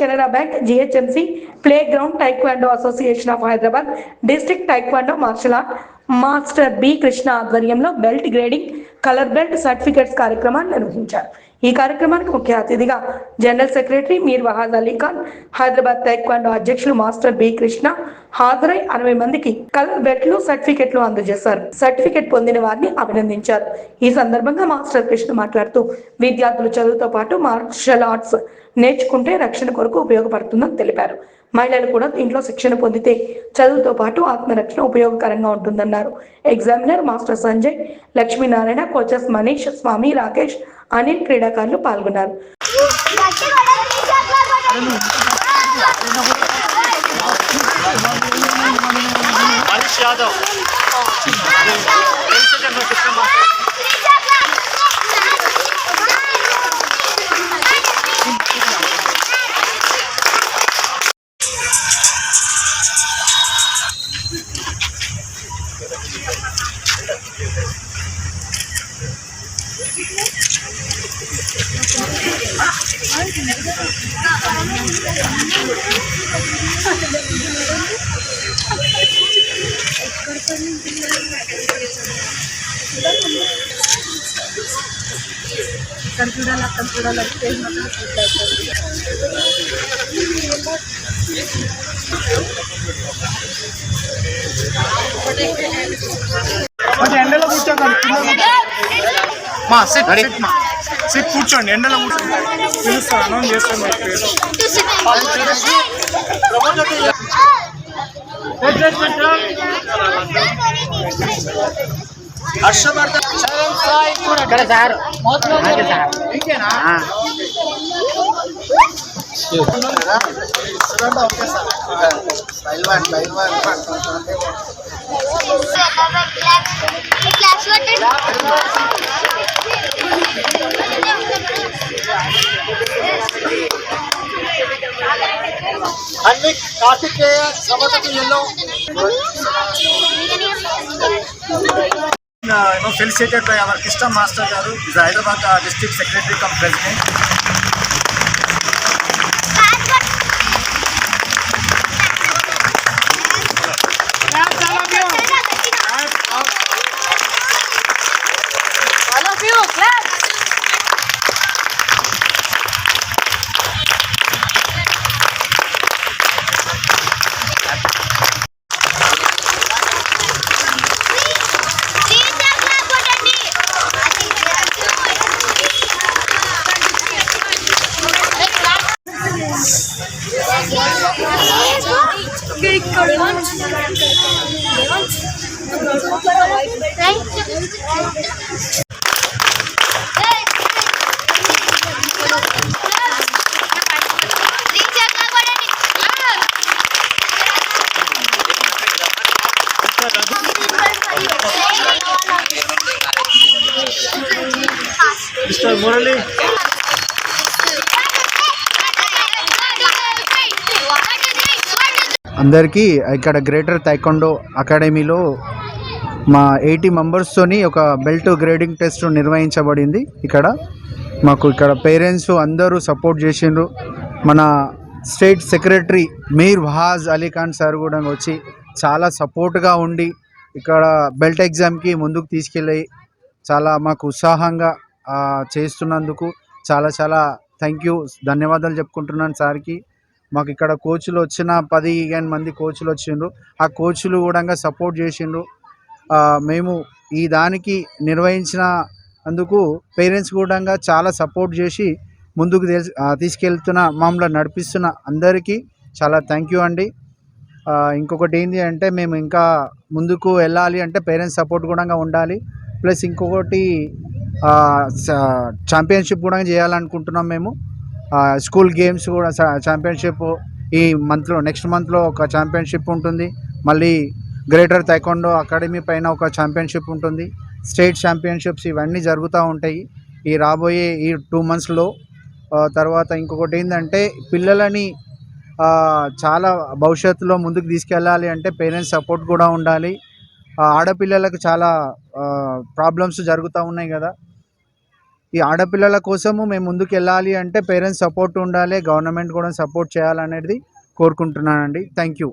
Canara bank, GHMC, playground, taekwondo association of Hyderabad, district taekwondo martial art master B Krishna ఆధ్వర్యంలో belt grading, colour belt certificates కార్యక్రమాన్ని నిర్వహించారు. ఈ కార్యక్రమానికి ముఖ్య అతిథిగా general secretary Mir Wahad Ali Khan, Hyderabad taekwondo అధ్యక్షులు మాస్టర్ బి కృష్ణ హాజరై 60 మందికి కలర్ బెల్ట్లు, సర్టిఫికెట్లు అందజేశారు. సర్టిఫికెట్ పొందిన వారిని అభినందించారు. ఈ సందర్భంగా మాస్టర్ కృష్ణ మాట్లాడుతూ విద్యార్థులు చదువుతో పాటు మార్షల్ ఆర్ట్స్ నేర్చుకుంటే రక్షణ కొరకు ఉపయోగపడుతుందని తెలిపారు. మహిళలు కూడా దీంట్లో శిక్షణ పొందితే చదువుతో పాటు ఆత్మరక్షణ ఉపయోగకరంగా ఉంటుందన్నారు. Examiner master Sanjay, Lakshminarayana, coaches Manish, Swami, Rakesh, Anil క్రీడాకారులు పాల్గొన్నారు. ఎండలో కూర్చోండి, ఎండలో కూర్చోండి, పిలుస్తాను, అనౌన్స్ చేస్తాను మీ పేరు. హర్షవర్ధన్ అన్విక్ కార్తికేయ సమతకు yellow felicitated by our Krishna Master Garu, is the Hyderabad District Secretary cum President. All of you, clap. Mr. Murali. అందరికీ ఇక్కడ గ్రేటర్ తైకొండో అకాడమీలో మా 80 మెంబర్స్తోని ఒక బెల్ట్ గ్రేడింగ్ టెస్ట్ నిర్వహించబడింది. మాకు ఇక్కడ పేరెంట్స్ అందరూ సపోర్ట్ చేసిండ్రు. మన state secretary Mir Wahad Ali Khan sir కూడా వచ్చి చాలా సపోర్ట్గా ఉండి ఇక్కడ బెల్ట్ ఎగ్జామ్కి ముందుకు తీసుకెళ్ళి చాలా మాకు ఉత్సాహంగా చేస్తున్నందుకు చాలా చాలా ధన్యవాదాలు చెప్పుకుంటున్నాను సార్కి. మాకు ఇక్కడ కోచ్లు వచ్చిన 15 మంది కోచ్లు వచ్చిండ్రు. ఆ కోచ్లు కూడా సపోర్ట్ చేసిండ్రు. మేము ఈ దానికి నిర్వహించిన అందుకు పేరెంట్స్ కూడా చాలా సపోర్ట్ చేసి ముందుకు తీసుకెళ్తున్న మమ్మల్ని నడిపిస్తున్న అందరికీ చాలా థ్యాంక్ యూ అండి. ఇంకొకటి ఏంటి అంటే మేము ఇంకా ముందుకు వెళ్ళాలి అంటే పేరెంట్స్ సపోర్ట్ కూడా ఉండాలి. ప్లస్ ఇంకొకటి ఛాంపియన్షిప్ కూడా చేయాలనుకుంటున్నాం మేము. స్కూల్ గేమ్స్ కూడా ఛాంపియన్షిప్ ఈ నెక్స్ట్ మంత్లో ఒక ఛాంపియన్షిప్ ఉంటుంది. మళ్ళీ గ్రేటర్ తైకొండో అకాడమీ పైన ఒక ఛాంపియన్షిప్ ఉంటుంది. స్టేట్ ఛాంపియన్షిప్స్ ఇవన్నీ జరుగుతూ ఉంటాయి ఈ రాబోయే 2 మంత్స్లో. తర్వాత ఇంకొకటి ఏంటంటే పిల్లలని చాలా భవిష్యత్తులో ముందుకు తీసుకెళ్ళాలి అంటే పేరెంట్స్ సపోర్ట్ కూడా ఉండాలి. ఆడపిల్లలకు చాలా ప్రాబ్లమ్స్ జరుగుతూ ఉన్నాయి కదా. ఈ ఆడపిల్లల కోసము మేము ముందుకు వెళ్ళాలి అంటే పేరెంట్స్ సపోర్ట్ ఉండాలి, గవర్నమెంట్ కూడా సపోర్ట్ చేయాలనేది కోరుకుంటున్నానండి. Thank you.